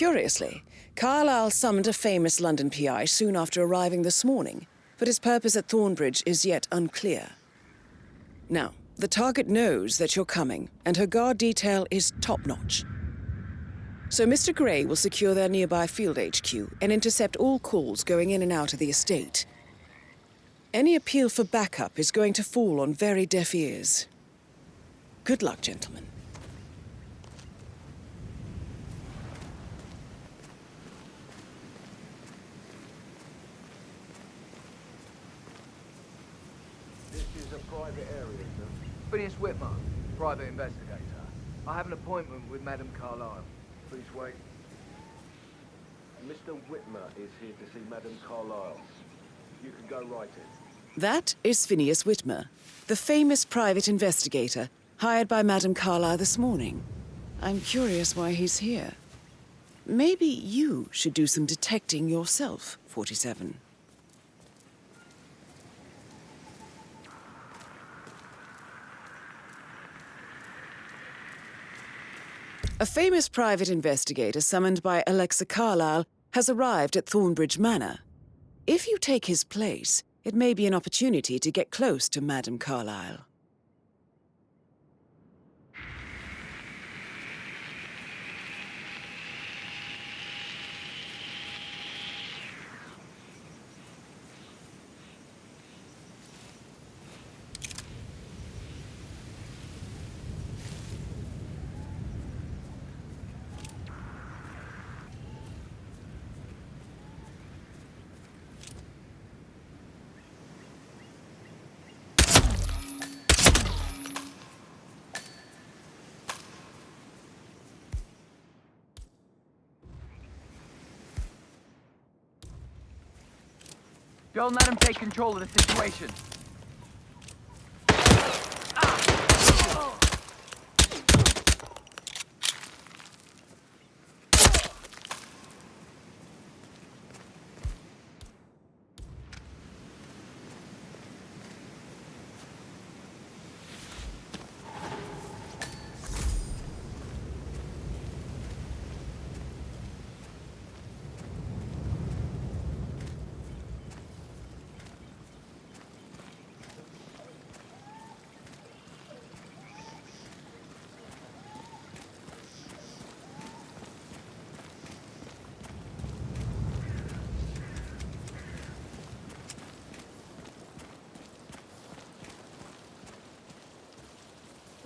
Curiously, Carlyle summoned a famous London PI soon after arriving this morning, but his purpose at Thornbridge is yet unclear. Now, the target knows that you're coming, and her guard detail is top-notch. So Mr. Gray will secure their nearby field HQ and intercept all calls going in and out of the estate. Any appeal for backup is going to fall on very deaf ears. Good luck, gentlemen. This is a private area, sir. Phineas Whitman, private investigator. I have an appointment with Madame Carlyle. Please wait. Mr. Whitmer is here to see Madame Carlyle. You can go right in. That is Phineas Whitmer, the famous private investigator hired by Madame Carlyle this morning. I'm curious why he's here. Maybe you should do some detecting yourself, 47. A famous private investigator summoned by Alexa Carlyle has arrived at Thornbridge Manor. If you take his place, it may be an opportunity to get close to Madame Carlyle. Don't let him take control of the situation.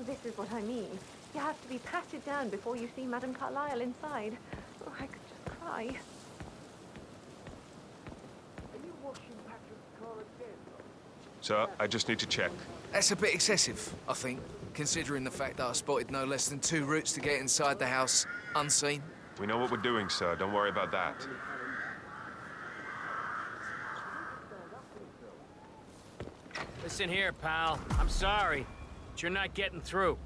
This is what I mean. You have to be patted down before you see Madame Carlyle inside. Oh, I could just cry. Are you washing Patrick's car again? Sir, I just need to check. That's a bit excessive, I think, considering the fact that I spotted no less than 2 routes to get inside the house unseen. We know what we're doing, sir. Don't worry about that. Listen here, pal. I'm sorry, but you're not getting through.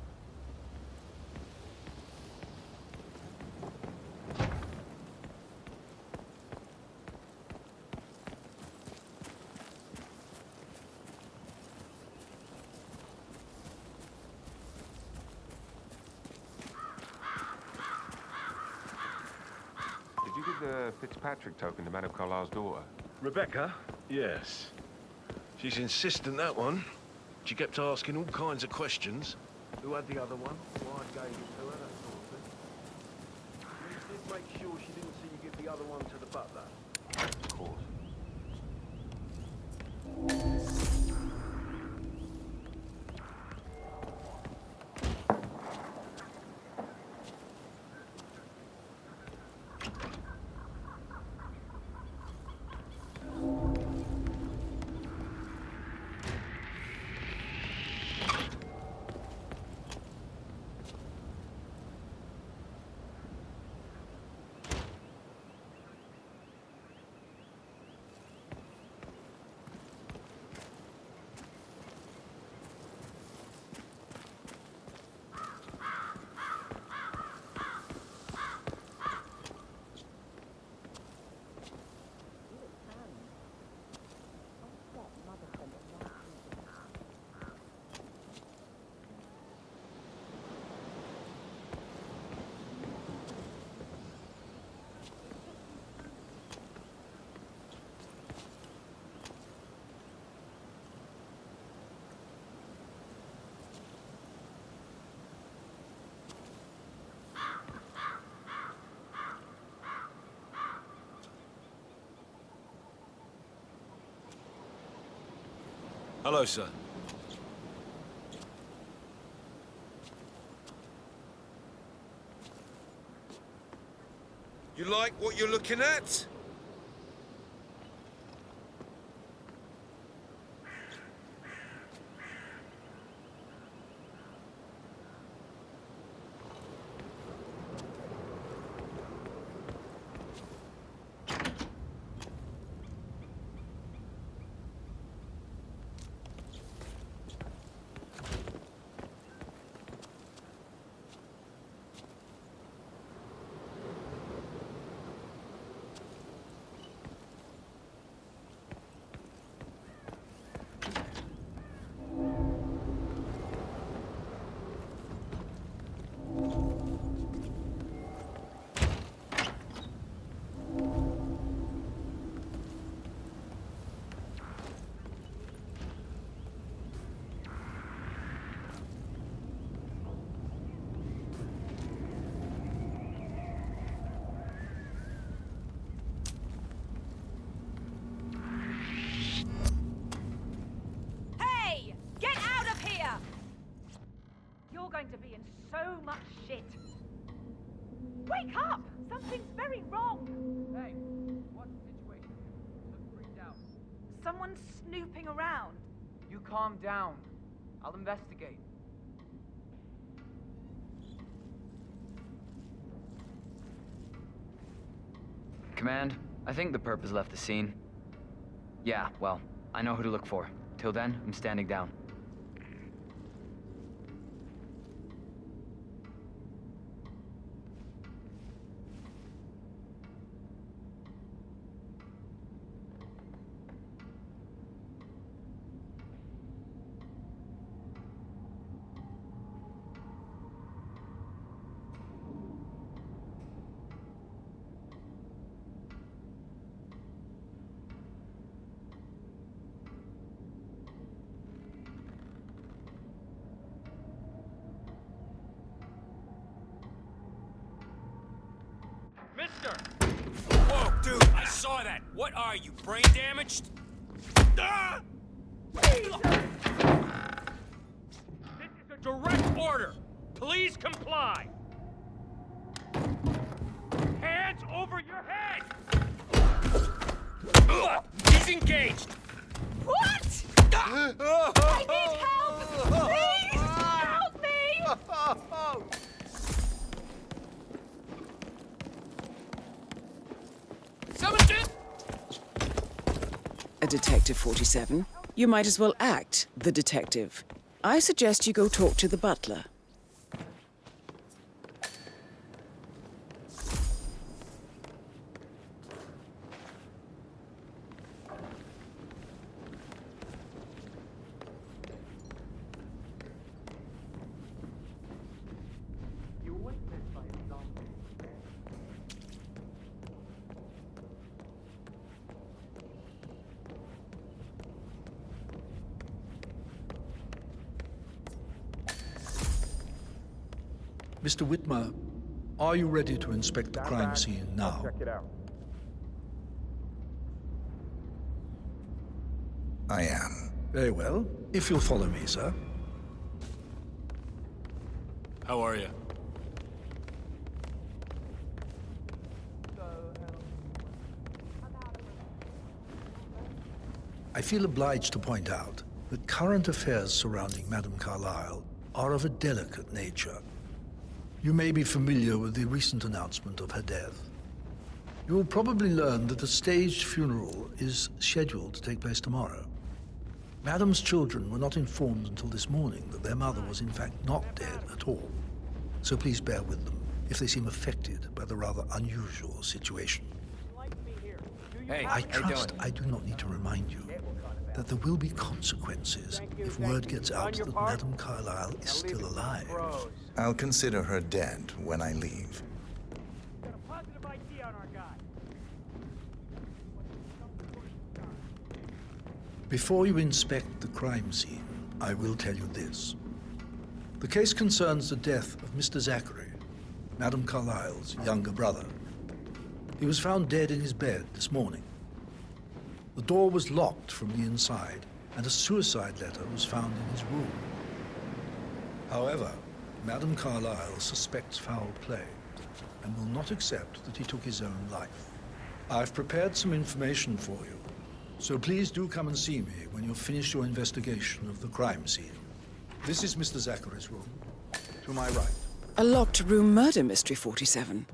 Did you give the Fitzpatrick token to Madame Carlyle's daughter? Rebecca? Yes. She's insistent, that one. She kept asking all kinds of questions. Who had the other one? Why I gave it to her, that sort of thing. You did make sure she didn't see you give the other one to the butler. Of course. Hello, sir. You like what you're looking at? Hey! Get out of here! You're going to be in so much shit. Wake up! Something's very wrong. Hey, what's the situation? You look freaked out. Someone's snooping around. You calm down. I'll investigate. Command, I think the perp has left the scene. Yeah, well, I know who to look for. Till then, I'm standing down. Mister! Whoa, dude, I saw that. What are you, brain damaged? Ah! This is a direct order. Please comply. Hands over your head! Ugh, he's engaged. What? I need help! Please! Help me! A Detective 47. You might as well act the detective. I suggest you go talk to the butler. Mr. Whitmer, are you ready to inspect the crime scene now? Check it out. I am. Very well. If you'll follow me, sir. How are you? I feel obliged to point out that current affairs surrounding Madame Carlyle are of a delicate nature. You may be familiar with the recent announcement of her death. You will probably learn that a staged funeral is scheduled to take place tomorrow. Madame's children were not informed until this morning that their mother was in fact not dead at all. So please bear with them if they seem affected by the rather unusual situation. Hey, I how you trust doing? I do not need to remind you that there will be consequences if word gets out that Madame Carlyle is still alive. I'll consider her dead when I leave. Got a positive ID on our guy. Before you inspect the crime scene, I will tell you this. The case concerns the death of Mr. Zachary, Madame Carlyle's younger brother. He was found dead in his bed this morning. The door was locked from the inside, and a suicide letter was found in his room. However, Madame Carlyle suspects foul play and will not accept that he took his own life. I've prepared some information for you, so please do come and see me when you've finished your investigation of the crime scene. This is Mr. Zachary's room. To my right. A locked room murder mystery, 47.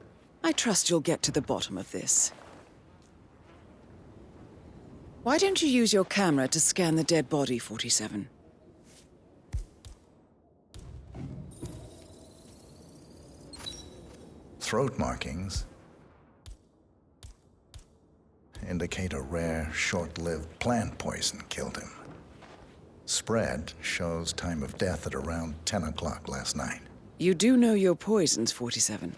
I trust you'll get to the bottom of this. Why don't you use your camera to scan the dead body, 47? Throat markings indicate a rare, short-lived plant poison killed him. Spread shows time of death at around 10 o'clock last night. You do know your poisons, 47.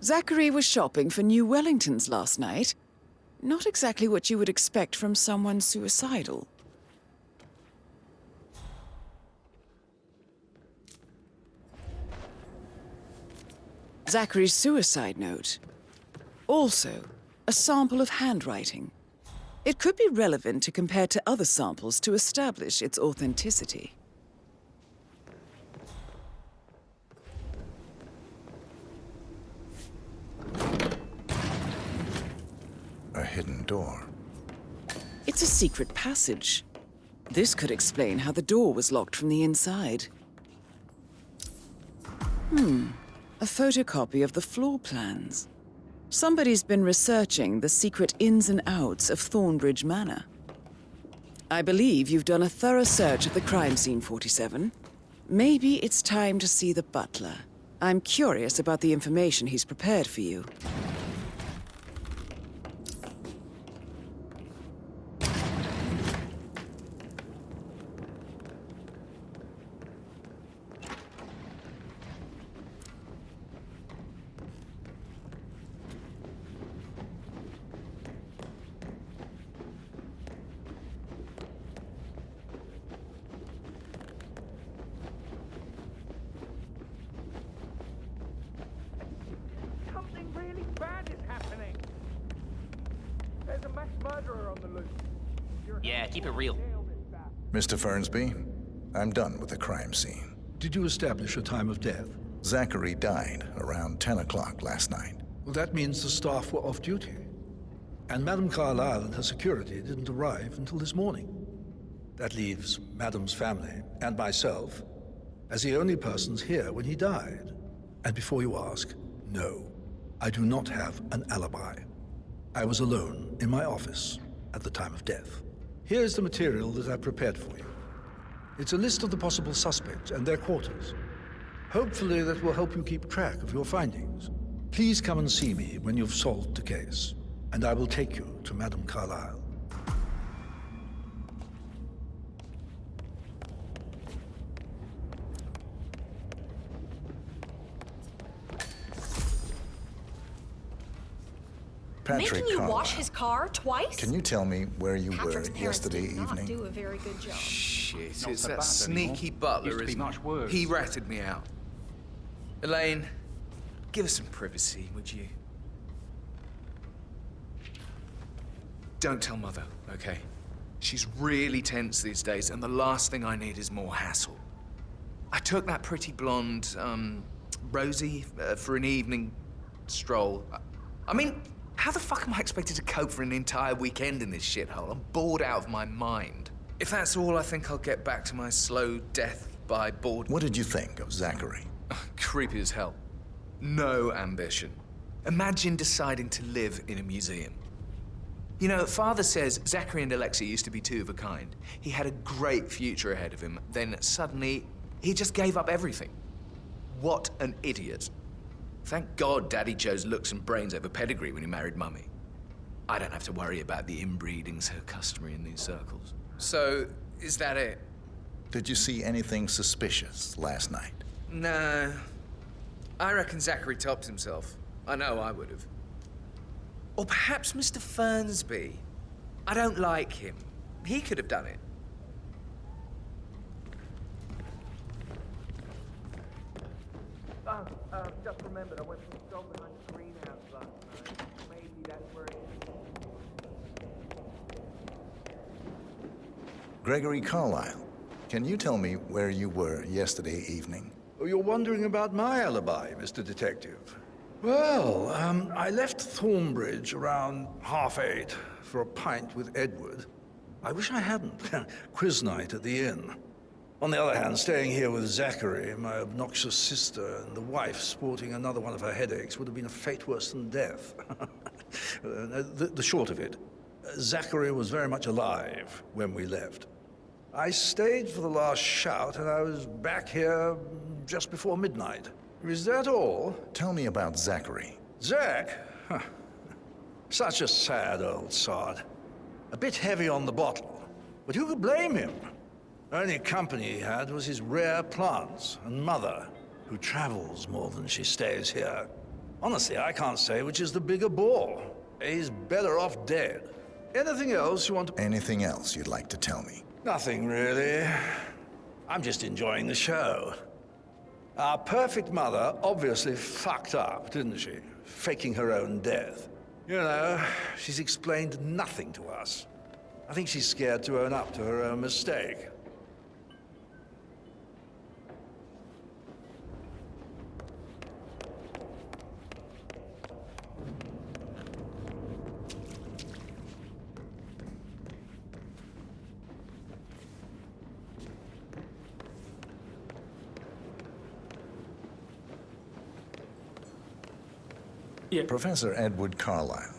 Zachary was shopping for new Wellingtons last night. Not exactly what you would expect from someone suicidal. Zachary's suicide note. Also, a sample of handwriting. It could be relevant to compare to other samples to establish its authenticity. A hidden door. It's a secret passage. This could explain how the door was locked from the inside. A photocopy of the floor plans. Somebody's been researching the secret ins and outs of Thornbridge Manor. I believe you've done a thorough search of the crime scene, 47. Maybe it's time to see the butler. I'm curious about the information he's prepared for you. Something really bad is happening. There's a mass murderer on the loose. Yeah, keep it real. Mr. Fernsby, I'm done with the crime scene. Did you establish a time of death? Zachary died around 10 o'clock last night. Well, that means the staff were off duty. And Madame Carlyle and her security didn't arrive until this morning. That leaves Madame's family and myself as the only persons here when he died. And before you ask, no, I do not have an alibi. I was alone in my office at the time of death. Here's the material that I prepared for you. It's a list of the possible suspects and their quarters. Hopefully that will help you keep track of your findings. Please come and see me when you've solved the case, and I will take you to Madame Carlyle. Patrick Making you Carlyle. wash his car twice? Can you tell me where you Patrick's were parents yesterday did not evening? do a very good job. Shit, Not it's so that bad sneaky anymore. butler, Used to be isn't much it? worse. He ratted me out. Elaine, give us some privacy, would you? Don't tell Mother, okay? She's really tense these days, and the last thing I need is more hassle. I took that pretty blonde, Rosie, for an evening stroll. I mean, how the fuck am I expected to cope for an entire weekend in this shithole? I'm bored out of my mind. If that's all, I think I'll get back to my slow death by boredom. What did you think of Zachary? Creepy as hell. No ambition. Imagine deciding to live in a museum. You know, Father says Zachary and Alexei used to be two of a kind. He had a great future ahead of him. Then suddenly, He just gave up everything. What an idiot. Thank God Daddy chose looks and brains over pedigree when he married Mummy. I don't have to worry about the inbreeding so customary in these circles. So, is that it? Did you see anything suspicious last night? No. I reckon Zachary topped himself. I know I would have. Or perhaps Mr. Fernsby. I don't like him. He could have done it. Just remembered I went from Stockholm to Greenhouse last night. Maybe that's where it is. Gregory Carlyle, can you tell me where you were yesterday evening? Oh, you're wondering about my alibi, Mr. Detective. Well, I left Thornbridge around 8:30 for a pint with Edward. I wish I hadn't. Quiz night at the inn. On the other hand, staying here with Zachary, my obnoxious sister, and the wife sporting another one of her headaches would have been a fate worse than death. The short of it, Zachary was very much alive when we left. I stayed for the last shout, and I was back here just before midnight. Is that all? Tell me about Zachary. Zach? Huh. Such a sad old sod. A bit heavy on the bottle, but who could blame him? Only company he had was his rare plants and mother, who travels more than she stays here. Honestly, I can't say which is the bigger bore. He's better off dead. Anything else you want to... Anything else you'd like to tell me? Nothing, really. I'm just enjoying the show. Our perfect mother obviously fucked up, didn't she? Faking her own death. You know, she's explained nothing to us. I think she's scared to own up to her own mistake. Yeah. Professor Edward Carlyle,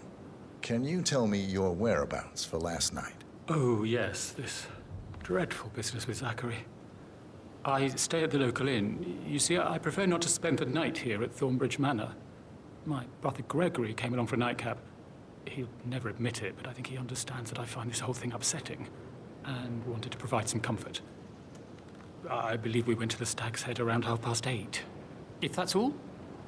can you tell me your whereabouts for last night? Oh, yes, this dreadful business with Zachary. I stay at the local inn. You see, I prefer not to spend the night here at Thornbridge Manor. My brother Gregory came along for a nightcap. He'll never admit it, but I think he understands that I find this whole thing upsetting and wanted to provide some comfort. I believe we went to the Stag's Head around 8:30. If that's all,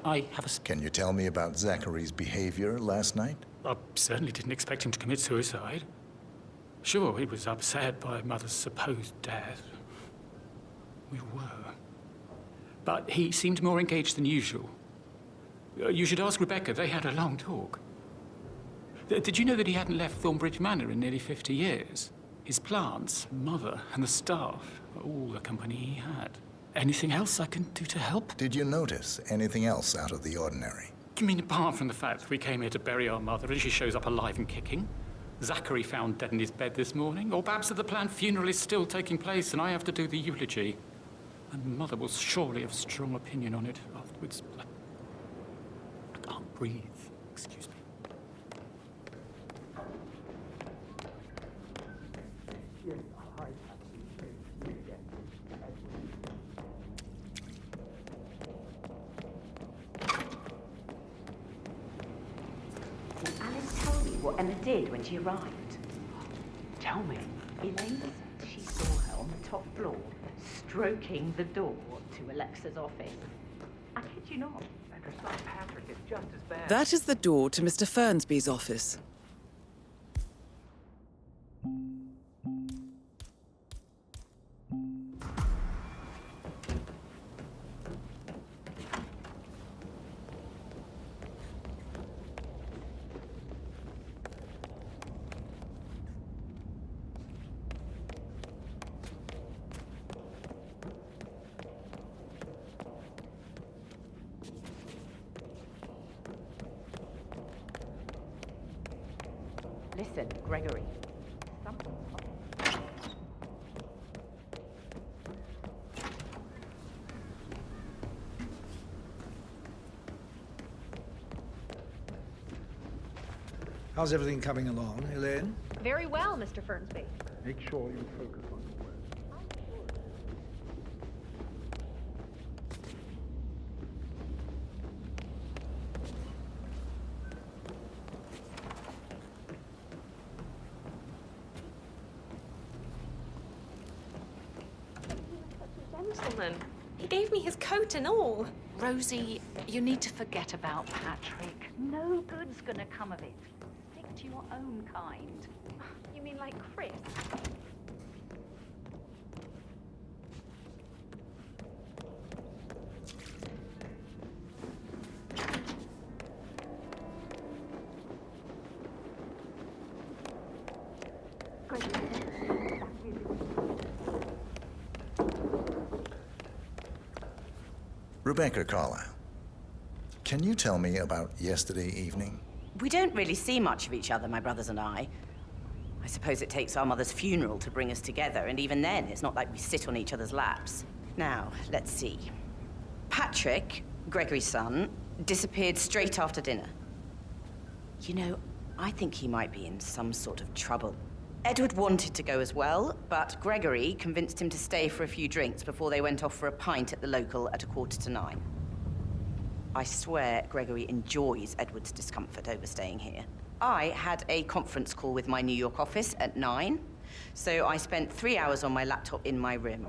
I have a... Can you tell me about Zachary's behavior last night? I certainly didn't expect him to commit suicide. Sure, he was upset by Mother's supposed death. We were. But he seemed more engaged than usual. You should ask Rebecca. They had a long talk. Did you know that he hadn't left Thornbridge Manor in nearly 50 years? His plants, Mother, and the staff, all the company he had. Anything else I can do to help? Did you notice anything else out of the ordinary? You mean apart from the fact that we came here to bury our mother and she shows up alive and kicking? Zachary found dead in his bed this morning? Or perhaps that the planned funeral is still taking place and I have to do the eulogy? And Mother will surely have a strong opinion on it afterwards. I can't breathe. Excuse me. What Emma did when she arrived. Tell me. Elaine said she saw her on the top floor, stroking the door to Alexa's office. I kid you not. And her son Patrick is just as bad. That is the door to Mr. Fernsby's office. Listen, Gregory. How's everything coming along, Elaine? Very well, Mr. Fernsby. Make sure you focus on your work. gave me his coat and all. Rosie, you need to forget about Patrick. No good's gonna come of it. Stick to your own kind. You mean like Chris? Rebecca Carlyle, can you tell me about yesterday evening? We don't really see much of each other, my brothers and I. I suppose it takes our mother's funeral to bring us together, and even then, it's not like we sit on each other's laps. Now, let's see. Patrick, Gregory's son, disappeared straight after dinner. You know, I think he might be in some sort of trouble. Edward wanted to go as well, but Gregory convinced him to stay for a few drinks before they went off for a pint at the local at 8:45. I swear Gregory enjoys Edward's discomfort over staying here. I had a conference call with my New York office at 9, so I spent 3 hours on my laptop in my room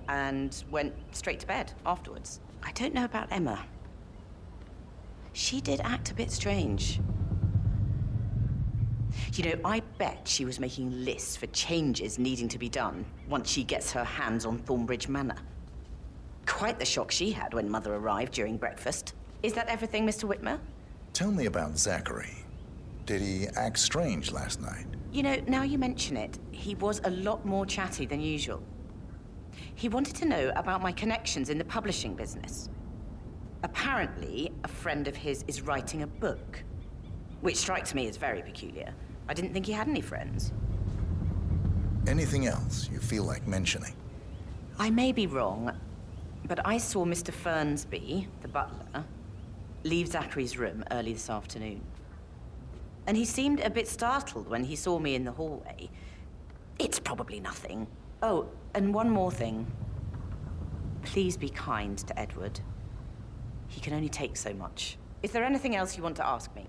and went straight to bed afterwards. I don't know about Emma. She did act a bit strange. You know, I bet she was making lists for changes needing to be done once she gets her hands on Thornbridge Manor. Quite the shock she had when Mother arrived during breakfast. Is that everything, Mr. Whitmer? Tell me about Zachary. Did he act strange last night? You know, now you mention it, he was a lot more chatty than usual. He wanted to know about my connections in the publishing business. Apparently, a friend of his is writing a book, which strikes me as very peculiar. I didn't think he had any friends. Anything else you feel like mentioning? I may be wrong, but I saw Mr. Fernsby, the butler, leave Zachary's room early this afternoon. And he seemed a bit startled when he saw me in the hallway. It's probably nothing. Oh, and one more thing. Please be kind to Edward. He can only take so much. Is there anything else you want to ask me?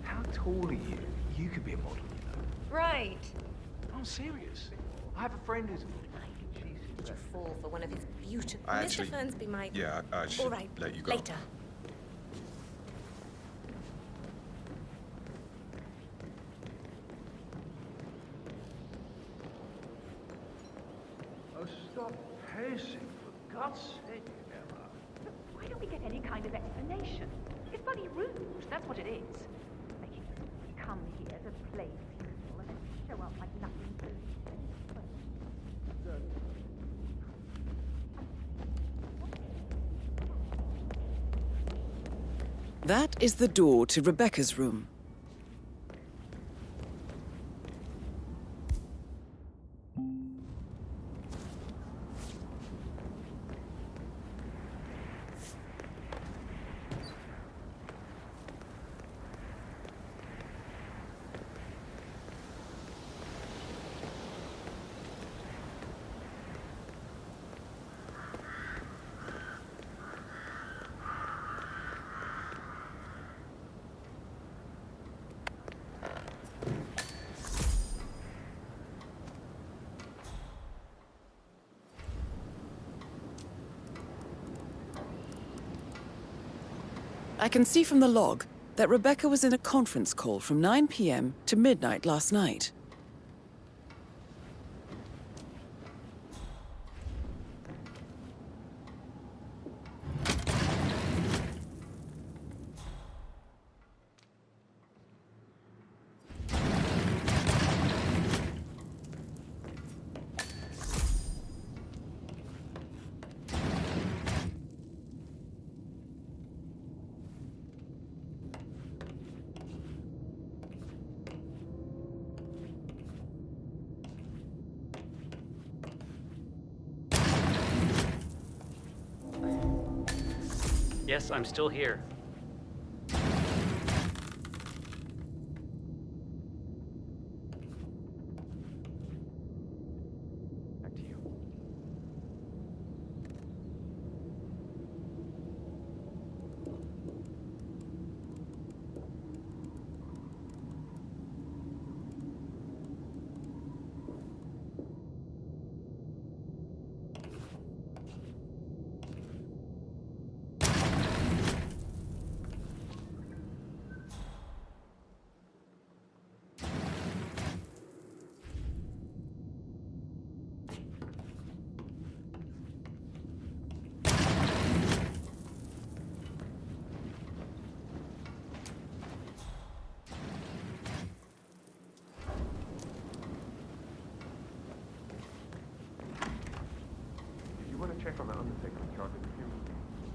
How tall are you? You could be a model, you know. Right. I'm serious. I have a friend who's a model. Would you fall for one of his beautiful... I Mr. actually- Fernsby might... Yeah, I should All right. let you go. Later. Oh, stop pacing, for God's sake, Emma. Why don't we get any kind of explanation? It's bloody rude, that's what it is. Making us come here to play funeral and then show up like nothing to... That is the door to Rebecca's room. I can see from the log that Rebecca was in a conference call from 9 p.m. to midnight last night. Yes, I'm still here. Back to you. You want to check on that undertaker in charge of the funeral?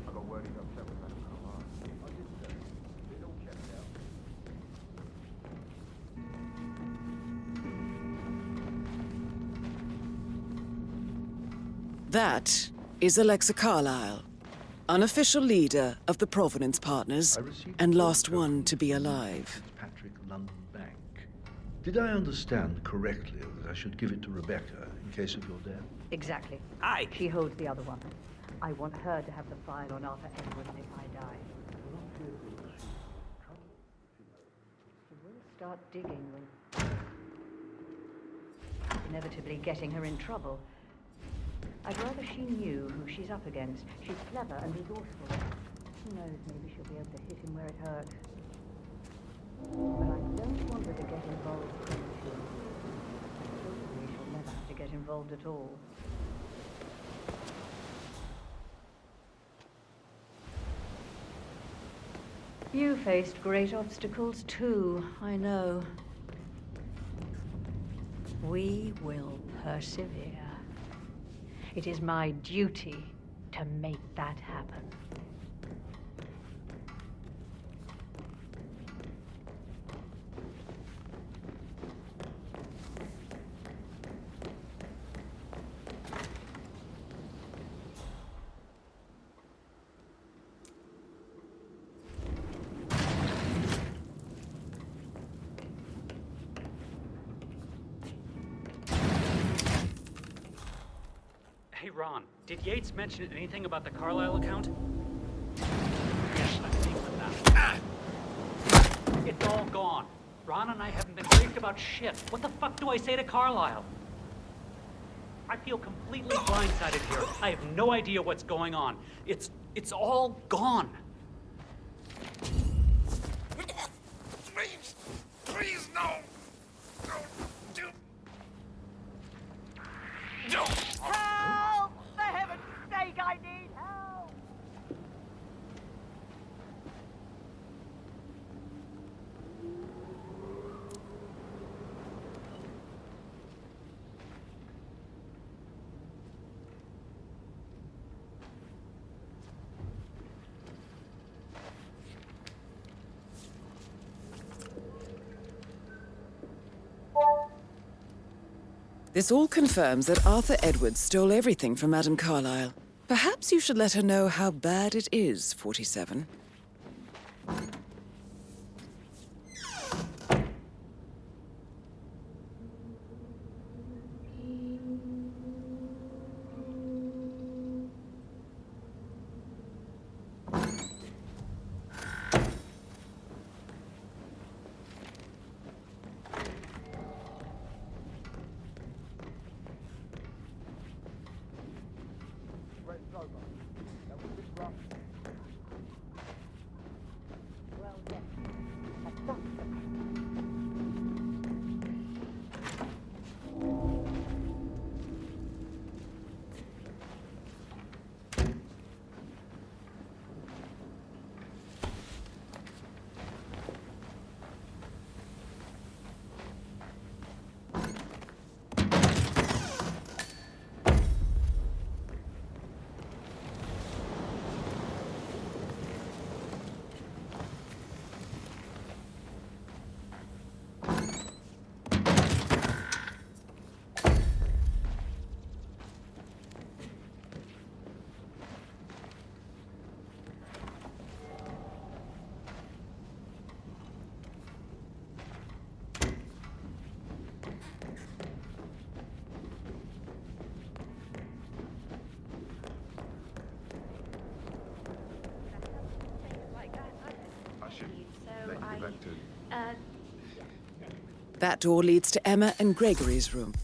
I got word he's upset with Madam Carlyle. I did, sir. It all checked out. That is Alexa Carlyle, unofficial leader of the Provenance Partners, and last one to be alive. Patrick London Bank. Did I understand correctly that I should give it to Rebecca in case of your death? Exactly. Aye. She holds the other one. I want her to have the file on Arthur Edwards if I die. She will start digging when... inevitably getting her in trouble. I'd rather she knew who she's up against. She's clever and resourceful. Who knows, maybe she'll be able to hit him where it hurts. But I don't want her to get involved prematurely. Hopefully she'll never have to get involved at all. You faced great obstacles too, I know. We will persevere. It is my duty to make that happen. Hey, Ron, did Yates mention anything about the Carlyle account? Yes, I'm dealing with that. It's all gone. Ron and I haven't been briefed about shit. What the fuck do I say to Carlyle? I feel completely blindsided here. I have no idea what's going on. It's all gone. Please, no! Help! For heaven's sake, I need help! This all confirms that Arthur Edwards stole everything from Madame Carlyle. Perhaps you should let her know how bad it is, 47. That door leads to Emma and Gregory's room.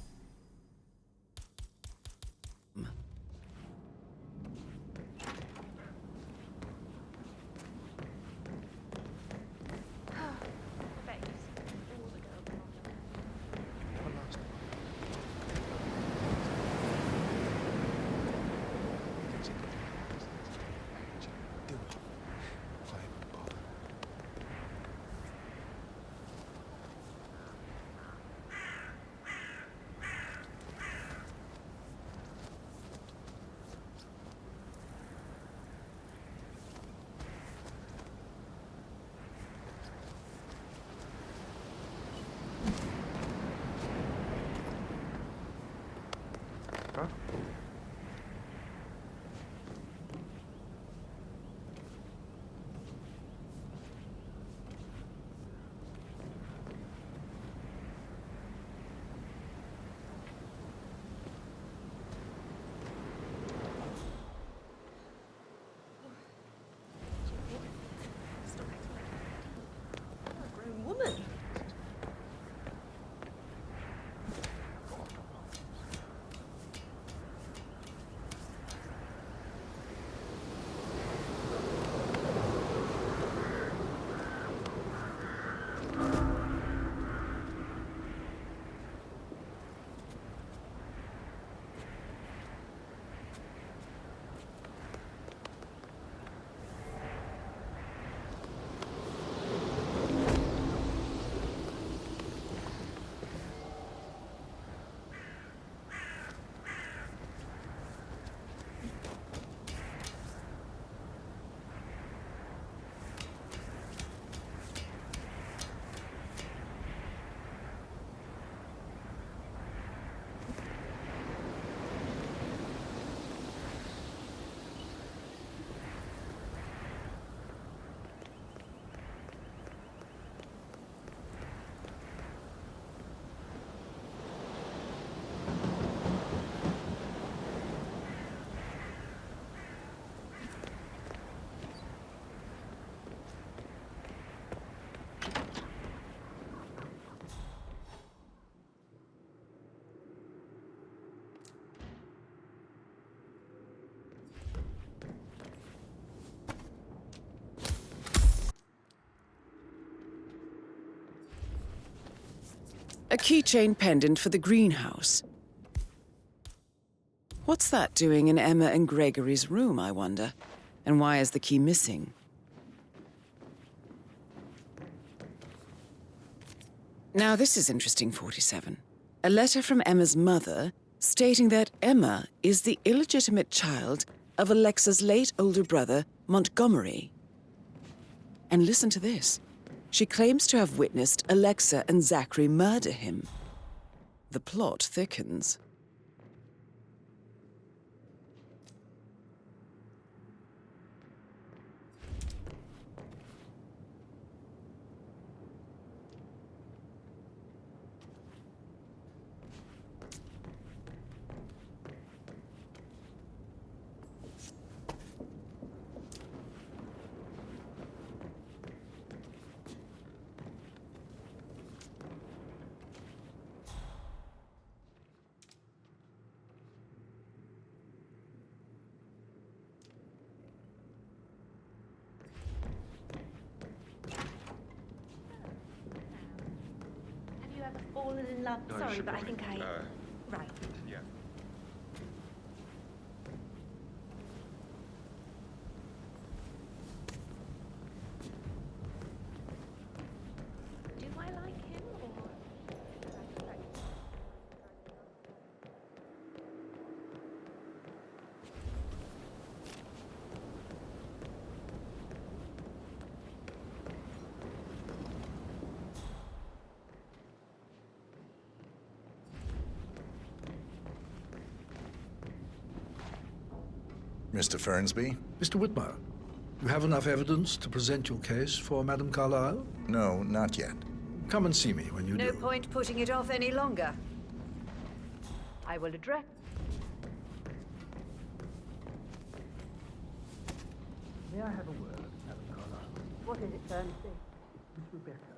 A keychain pendant for the greenhouse. What's that doing in Emma and Gregory's room, I wonder? And why is the key missing? Now this is interesting, 47. A letter from Emma's mother stating that Emma is the illegitimate child of Alexa's late older brother, Montgomery. And listen to this. She claims to have witnessed Alexa and Zachary murder him. The plot thickens. Fallen in love. No, Sorry, should but I probably, think Right. Yeah. Do I like him or? Mr. Fernsby? Mr. Whitmer, you have enough evidence to present your case for Madame Carlyle? No, not yet. Come and see me when you No do. point putting it off any longer. I will address... May I have a word, Madame Carlyle? What is it, Fernsby? Miss Rebecca.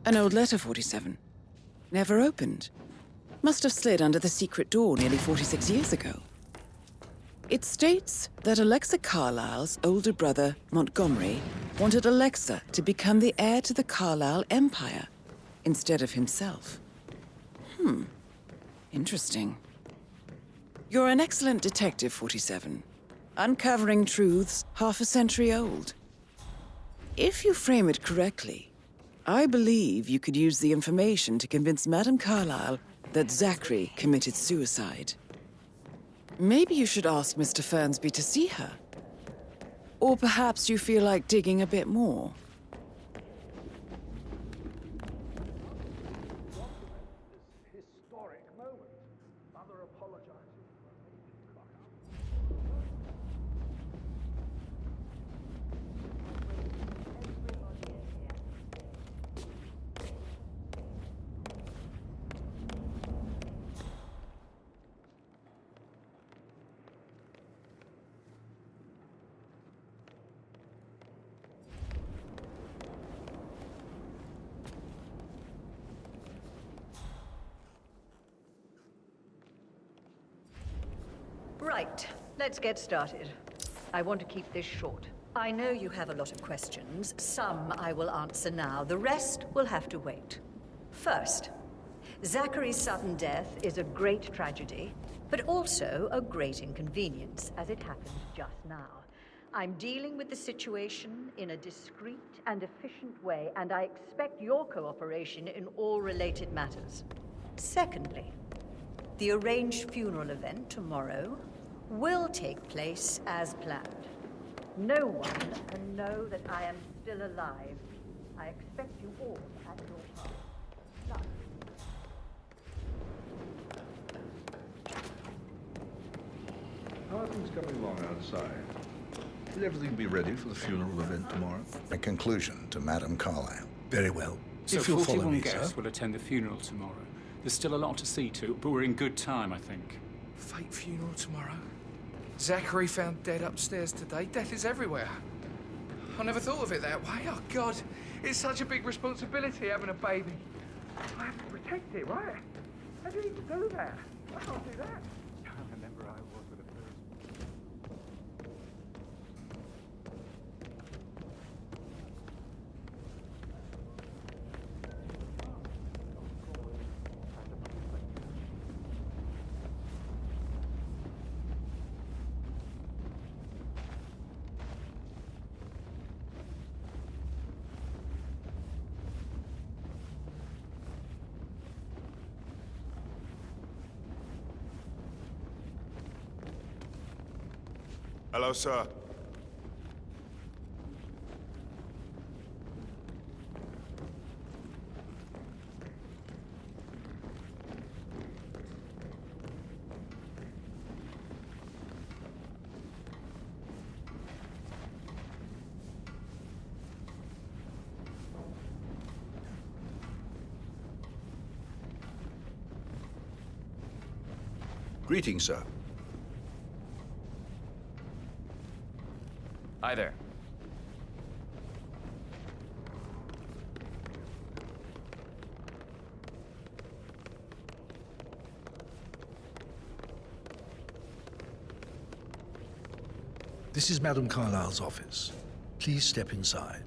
An old letter, 47. Never opened. Must have slid under the secret door nearly 46 years ago. It states that Alexa Carlyle's older brother, Montgomery, wanted Alexa to become the heir to the Carlyle Empire instead of himself. Interesting. You're an excellent detective, 47. Uncovering truths half a century old. If you frame it correctly, I believe you could use the information to convince Madame Carlyle that Zachary committed suicide. Maybe you should ask Mr. Fernsby to see her. Or perhaps you feel like digging a bit more. Historic moment. Mother apologizing. Right, let's get started. I want to keep this short. I know you have a lot of questions. Some I will answer now. The rest will have to wait. First, Zachary's sudden death is a great tragedy, but also a great inconvenience, as it happened just now. I'm dealing with the situation in a discreet and efficient way, and I expect your cooperation in all related matters. Secondly, the arranged funeral event tomorrow will take place as planned. No one can know that I am still alive. I expect you all at your part. How are things coming along outside? Will everything be ready for the funeral event tomorrow? A conclusion to Madame Carlyle. Very well. So If you'll follow 41 me, guests sir. will attend the funeral tomorrow. There's still a lot to see to, but we're in good time, I think. Fake funeral tomorrow. Zachary found dead upstairs today. Death is everywhere. I never thought of it that way. Oh, God. It's such a big responsibility having a baby. I have to protect it, right? How do you even do that? I can't do that. I remember I was with a first. Hello, sir. Greetings, sir. Hi there. This is Madame Carlyle's office. Please step inside.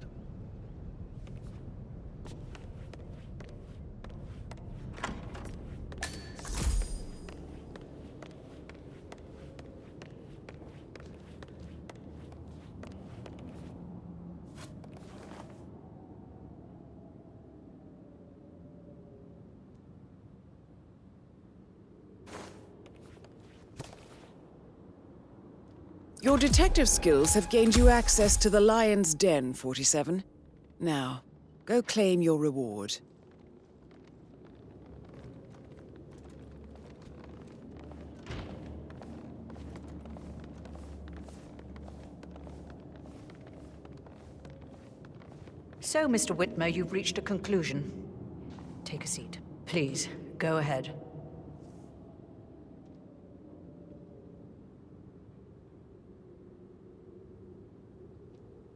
Your detective skills have gained you access to the Lion's Den, 47. Now, go claim your reward. So, Mr. Whitmer, you've reached a conclusion. Take a seat. Please, go ahead.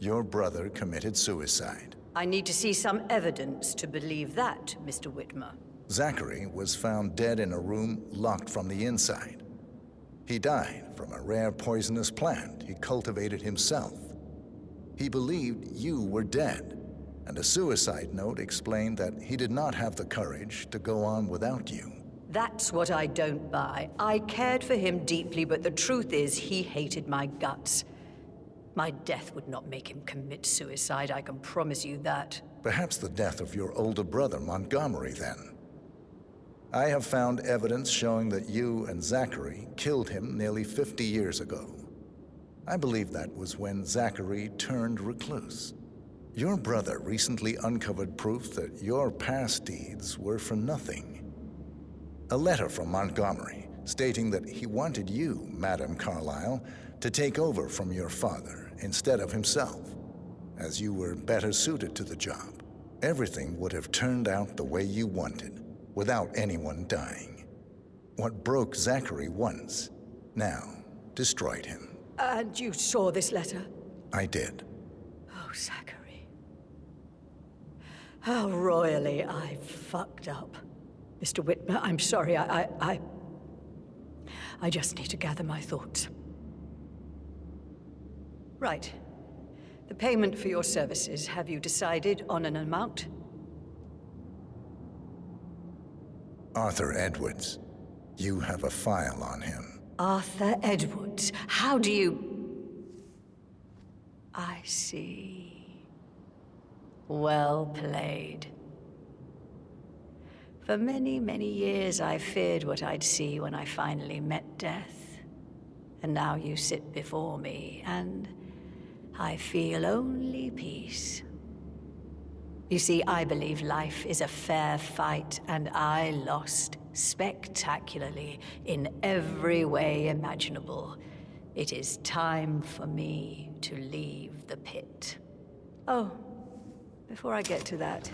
Your brother committed suicide. I need to see some evidence to believe that, Mr. Whitmer. Zachary was found dead in a room locked from the inside. He died from a rare poisonous plant he cultivated himself. He believed you were dead, and a suicide note explained that he did not have the courage to go on without you. That's what I don't buy. I cared for him deeply, but the truth is he hated my guts. My death would not make him commit suicide, I can promise you that. Perhaps the death of your older brother, Montgomery, then. I have found evidence showing that you and Zachary killed him nearly 50 years ago. I believe that was when Zachary turned recluse. Your brother recently uncovered proof that your past deeds were for nothing. A letter from Montgomery stating that he wanted you, Madame Carlyle, to take over from your father instead of himself, as you were better suited to the job. Everything would have turned out the way you wanted, without anyone dying. What broke Zachary once, now destroyed him. And you saw this letter? I did. Oh, Zachary. How royally I fucked up. Mr. Whitmer, I'm sorry, I just need to gather my thoughts. Right. The payment for your services, have you decided on an amount? Arthur Edwards. You have a file on him. Arthur Edwards. How do you... I see. Well played. For many, many years, I feared what I'd see when I finally met death. And now you sit before me, and I feel only peace. You see, I believe life is a fair fight, and I lost spectacularly in every way imaginable. It is time for me to leave the pit. Oh, before I get to that,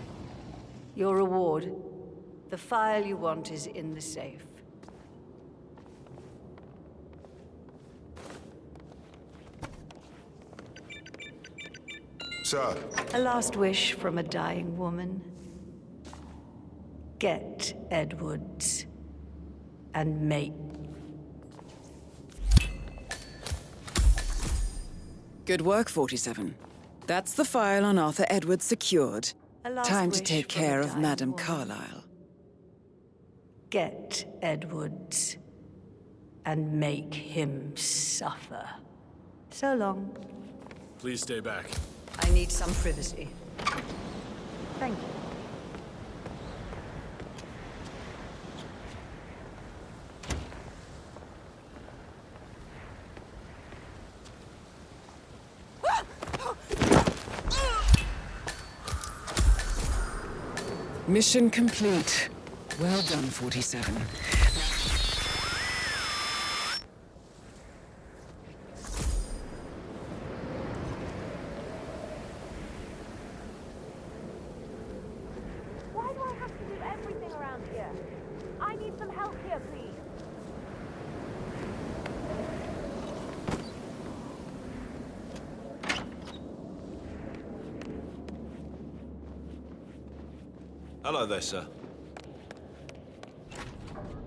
your reward. The file you want is in the safe. Sir. A last wish from a dying woman. Get Edwards and make... Good work, 47. That's the file on Arthur Edwards secured. Time to take care of Madame Carlyle. Get Edwards and make him suffer. So long. Please stay back. I need some privacy. Thank you. Mission complete. Well done, 47. Why do I have to do everything around here? I need some help here, please. Hello there, sir.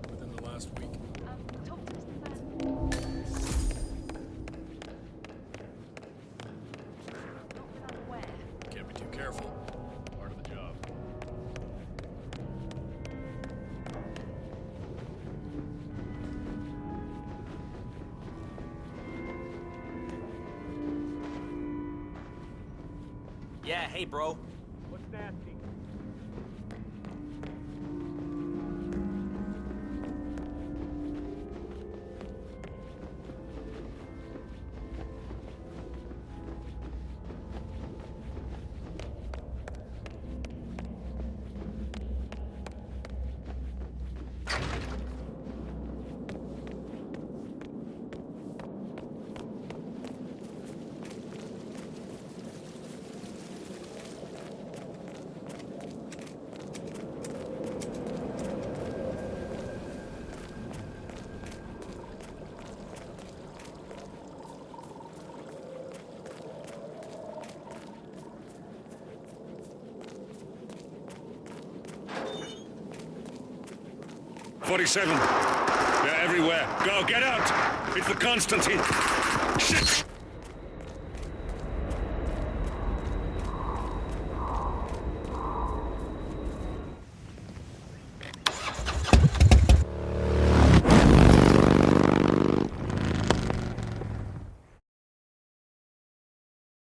Within the last week. Can't be too careful. Part of the job. Yeah, hey, bro. What's nasty? 47. They're everywhere. Go, get out! It's the Constantine. Shit!